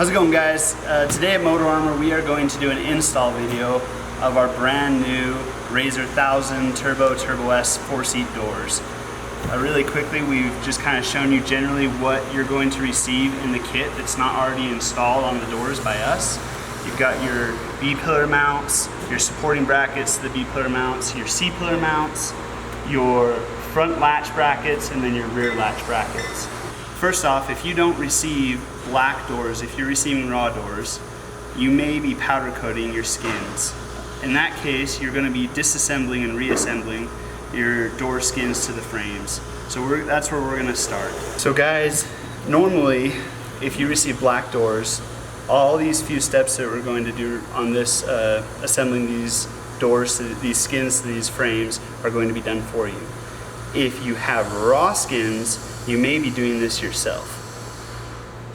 How's it going, guys? Today at Moto Armor we are going to do an install video of our brand new Razor 1000 Turbo S 4-seat doors. Really quickly, we've just kind of shown you generally what you're going to receive in the kit that's not already installed on the doors by us. You've got your B-pillar mounts, your supporting brackets, the B-pillar mounts, your C-pillar mounts, your front latch brackets, and then your rear latch brackets. First off, if you don't receive black doors, if you're receiving raw doors, you may be powder coating your skins. In that case, you're going to be disassembling and reassembling your door skins to the frames. So that's where we're going to start. So guys, normally if you receive black doors, all these few steps that we're going to do on this assembling these doors, to these skins to these frames, are going to be done for you. If you have raw skins, you may be doing this yourself.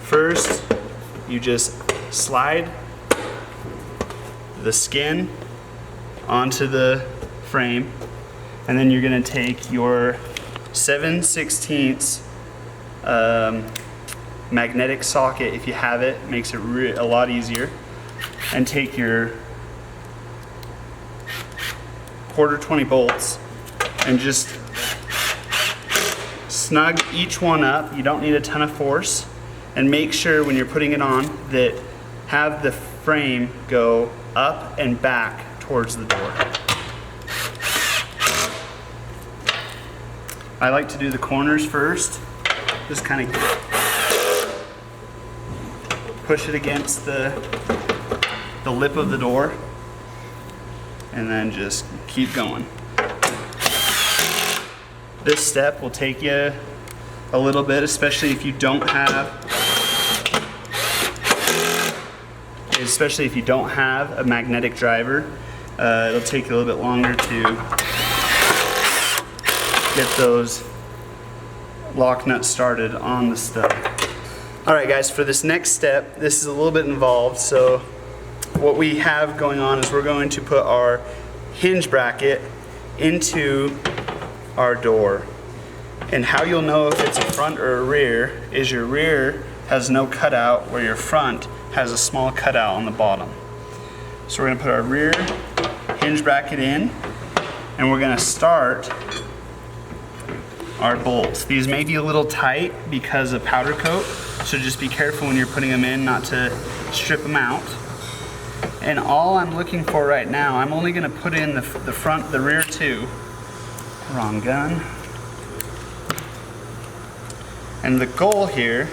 First, you just slide the skin onto the frame, and then you're going to take your 7/16 magnetic socket, if you have it, makes it a lot easier, and take your 1/4 bolts and just snug each one up. You don't need a ton of force, and make sure when you're putting it on that have the frame go up and back towards the door. I like to do the corners first. Just kind of push it against the lip of the door, and then just keep going. This step will take you a little bit, especially if you don't have a magnetic driver. It'll take you a little bit longer to get those lock nuts started on the stud. Alright guys, for this next step, this is a little bit involved. So what we have going on is we're going to put our hinge bracket into our door. And how you'll know if it's a front or a rear is your rear has no cutout, where your front has a small cutout on the bottom. So we're going to put our rear hinge bracket in, and we're going to start our bolts. These may be a little tight because of powder coat, so just be careful when you're putting them in not to strip them out. And all I'm looking for right now, I'm only going to put in the front, the rear too. Wrong gun. And the goal here,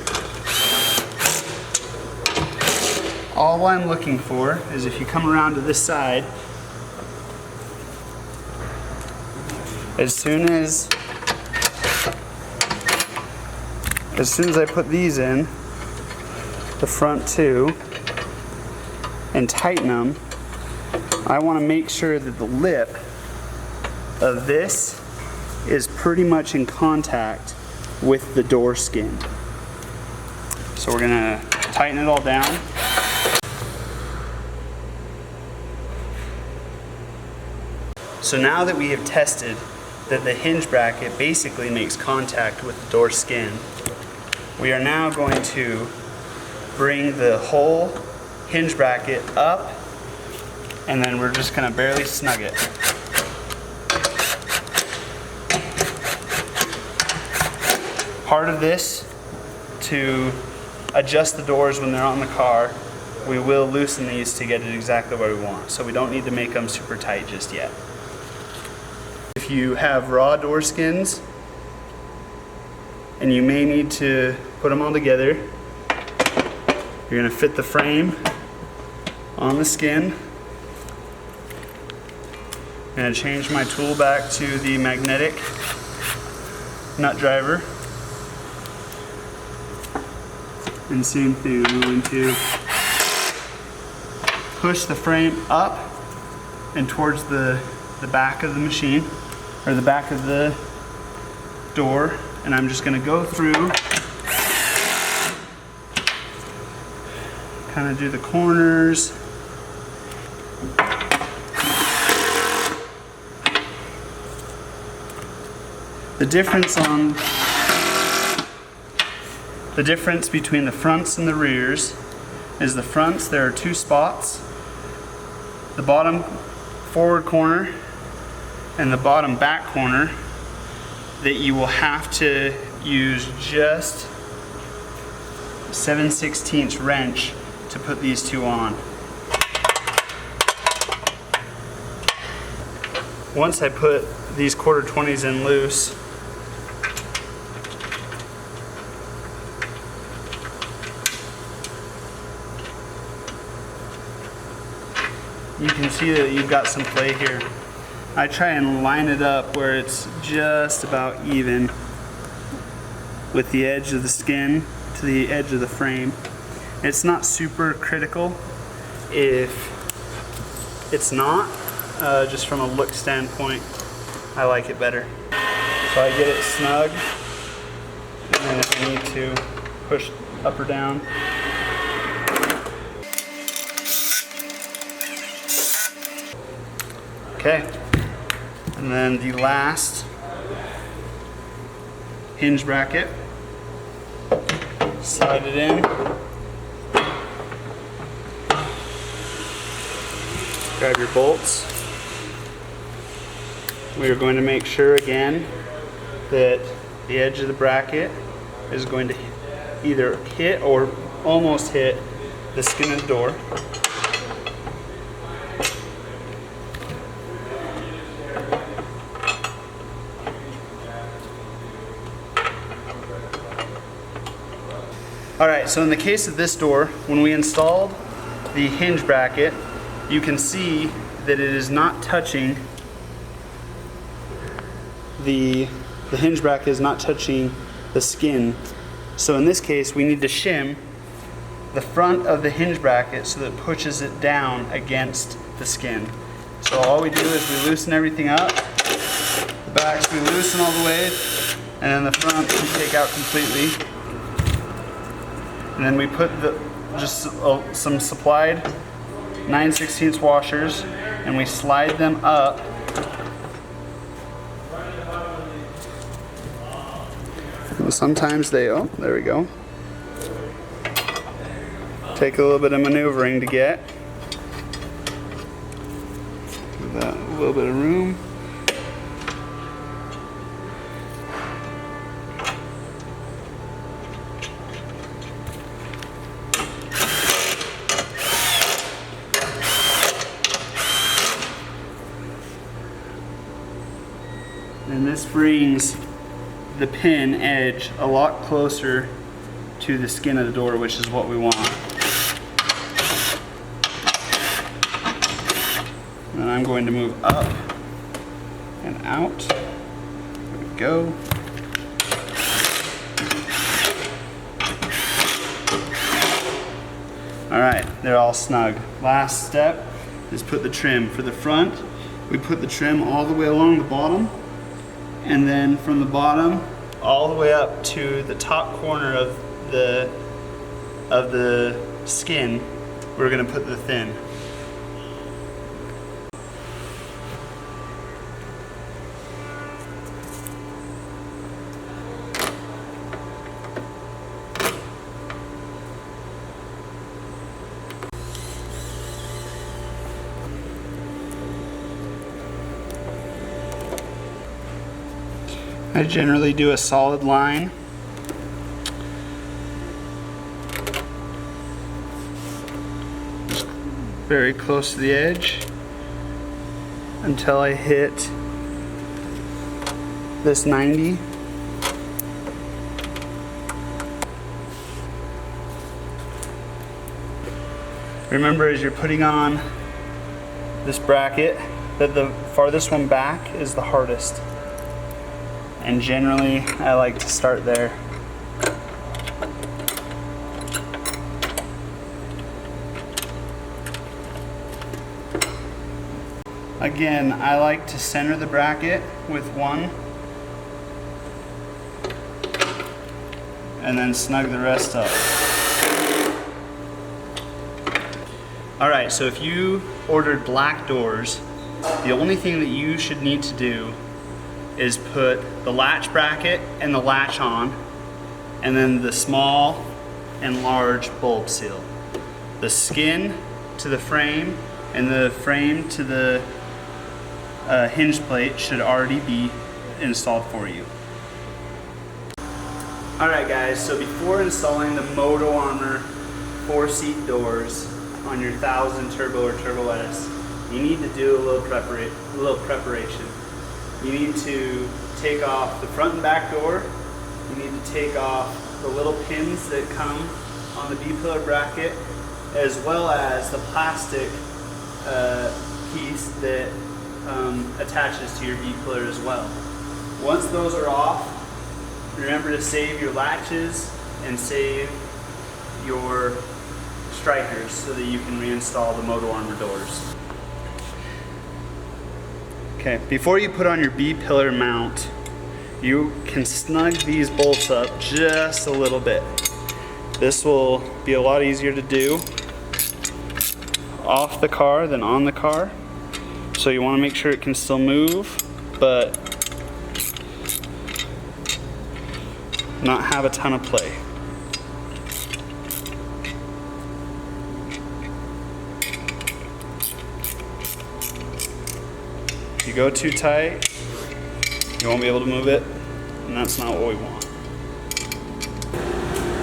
all I'm looking for is if you come around to this side, as soon as I put these in, the front two, and tighten them, I want to make sure that the lip of this is pretty much in contact with the door skin. So we're going to tighten it all down. So now that we have tested that the hinge bracket basically makes contact with the door skin, we are now going to bring the whole hinge bracket up, and then we're just going to barely snug it. Part of this, to adjust the doors when they're on the car, we will loosen these to get it exactly where we want. So we don't need to make them super tight just yet. If you have raw door skins, and you may need to put them all together, you're going to fit the frame on the skin. I'm going to change my tool back to the magnetic nut driver. And same thing, I'm going to push the frame up and towards the back of the machine, or the back of the door, and I'm just going to go through, kind of do the corners. The difference between the fronts and the rears is the fronts. There are two spots. The bottom forward corner and the bottom back corner that you will have to use just 7/16 wrench to put these two on. Once I put these 1/4-20s in loose, you can see that you've got some play here. I try and line it up where it's just about even with the edge of the skin to the edge of the frame. It's not super critical if it's not, just from a look standpoint, I like it better. So I get it snug, and then if I need to push up or down. Okay, and then the last hinge bracket, slide it in, grab your bolts. We are going to make sure again that the edge of the bracket is going to either hit or almost hit the skin of the door. Alright, so in the case of this door, when we installed the hinge bracket, you can see that it is not touching the hinge bracket is not touching the skin. So in this case, we need to shim the front of the hinge bracket so that it pushes it down against the skin. So all we do is we loosen everything up. The backs we loosen all the way, and then the front we take out completely. And then we put just some supplied 9/16 washers, and we slide them up sometimes they, oh, there we go. Take a little bit of maneuvering to get. Give that a little bit of room. And this brings the pin edge a lot closer to the skin of the door, which is what we want. And I'm going to move up and out. There we go. Alright, they're all snug. Last step is put the trim. For the front, we put the trim all the way along the bottom, and then from the bottom all the way up to the top corner of the skin, we're going to put the thin. I generally do a solid line. Just very close to the edge until I hit this 90. Remember, as you're putting on this bracket, that the farthest one back is the hardest. And generally, I like to start there. Again, I like to center the bracket with one and then snug the rest up. Alright, so if you ordered black doors, the only thing that you should need to do is put the latch bracket and the latch on, and then the small and large bulb seal. the skin to the frame and the frame to the hinge plate should already be installed for you. Alright guys, so before installing the Moto Armor 4-seat doors on your 1000 Turbo or Turbo S, you need to do a little preparation. You need to take off the front and back door. You need to take off the little pins that come on the B-pillar bracket, as well as the plastic piece that attaches to your B-pillar as well. Once those are off, remember to save your latches and save your strikers so that you can reinstall the Moto Armor doors. Okay, before you put on your B-pillar mount, you can snug these bolts up just a little bit. This will be a lot easier to do off the car than on the car. So you want to make sure it can still move, but not have a ton of play. If you go too tight, you won't be able to move it, and that's not what we want.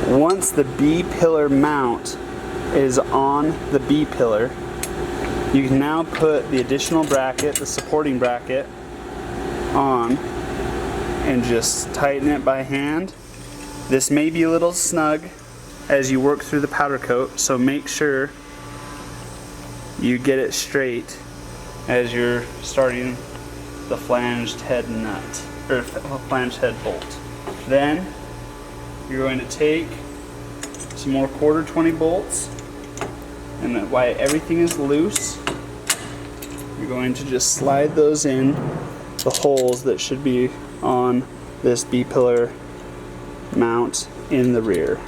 Once the B-pillar mount is on the B-pillar, you can now put the additional bracket, the supporting bracket, on and just tighten it by hand. This may be a little snug as you work through the powder coat, so make sure you get it straight as you're starting the flanged head nut, or flanged head bolt. Then you're going to take some more 1/4-20 bolts, and then while everything is loose, you're going to just slide those in the holes that should be on this B-pillar mount in the rear.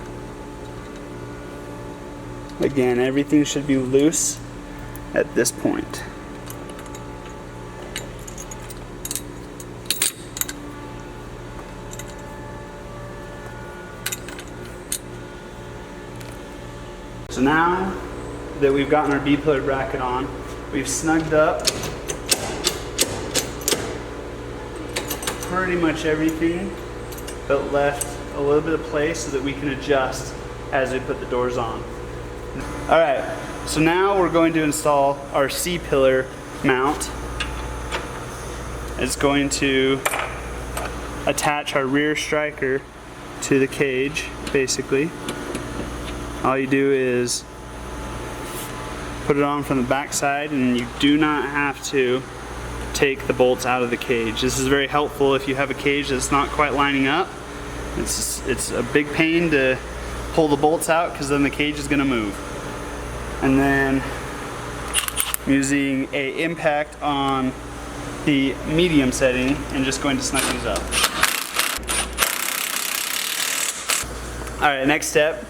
Again, everything should be loose at this point. So now that we've gotten our B-pillar bracket on, we've snugged up pretty much everything, but left a little bit of place so that we can adjust as we put the doors on. Alright, so now we're going to install our C-pillar mount. It's going to attach our rear striker to the cage, basically. All you do is put it on from the back side, and you do not have to take the bolts out of the cage. This is very helpful if you have a cage that's not quite lining up. It's a big pain to pull the bolts out because then the cage is going to move. And then I'm using a impact on the medium setting and just going to snug these up. Alright, next step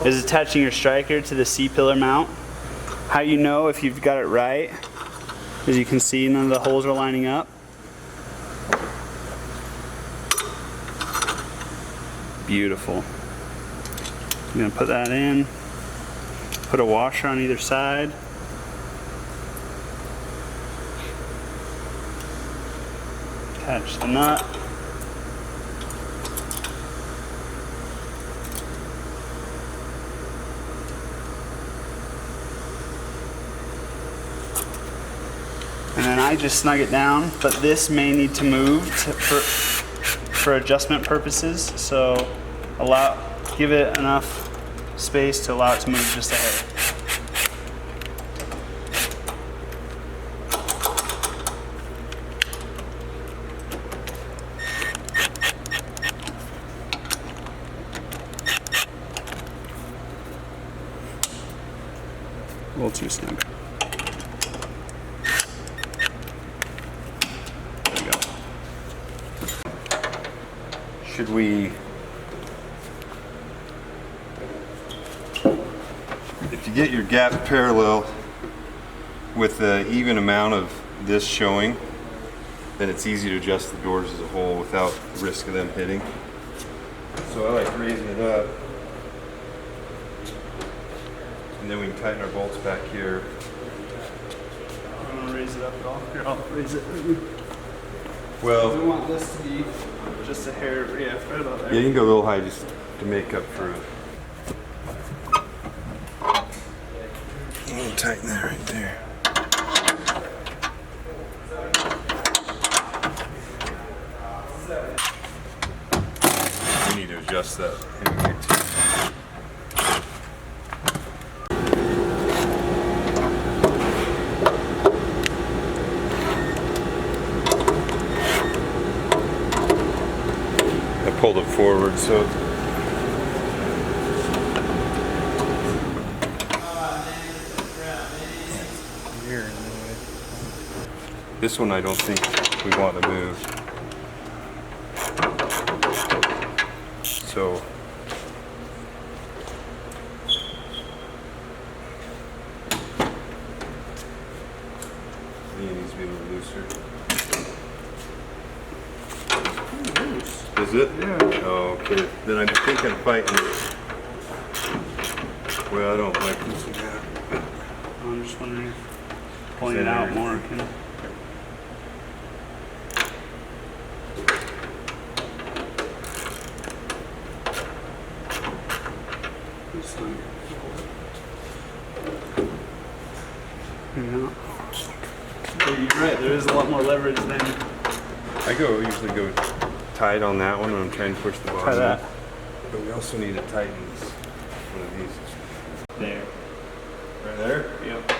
is attaching your striker to the C-pillar mount. How you know if you've got it right, as you can see, none of the holes are lining up. Beautiful. I'm going to put that in, put a washer on either side. Attach the nut. And then I just snug it down, but this may need to move for adjustment purposes, so give it enough space to allow it to move just a hair. A little too snug. Should we, if you get your gaps parallel with the even amount of this showing, then it's easy to adjust the doors as a whole without the risk of them hitting. So I like raising it up And then we can tighten our bolts back here. I don't want to raise it up at all. Here, I'll raise it. We Well, want this to be just a hair, yeah, right about there. yeah, you can go a little high just to make up for it. A little tighten that right there. We need to adjust that in here too. I pulled it forward so this one I don't think we want to move. So it needs to be a little looser. Is it? Yeah. Oh, okay. Then I'm thinking of fighting. Well, I don't like this one. I'm just wondering if pulling it out more can. Yeah. But you're right, there is a lot more leverage than Usually go tight on that one when I'm trying to push the bottom. try that. But we also need to tighten this, one of these. There. Right there? Yep.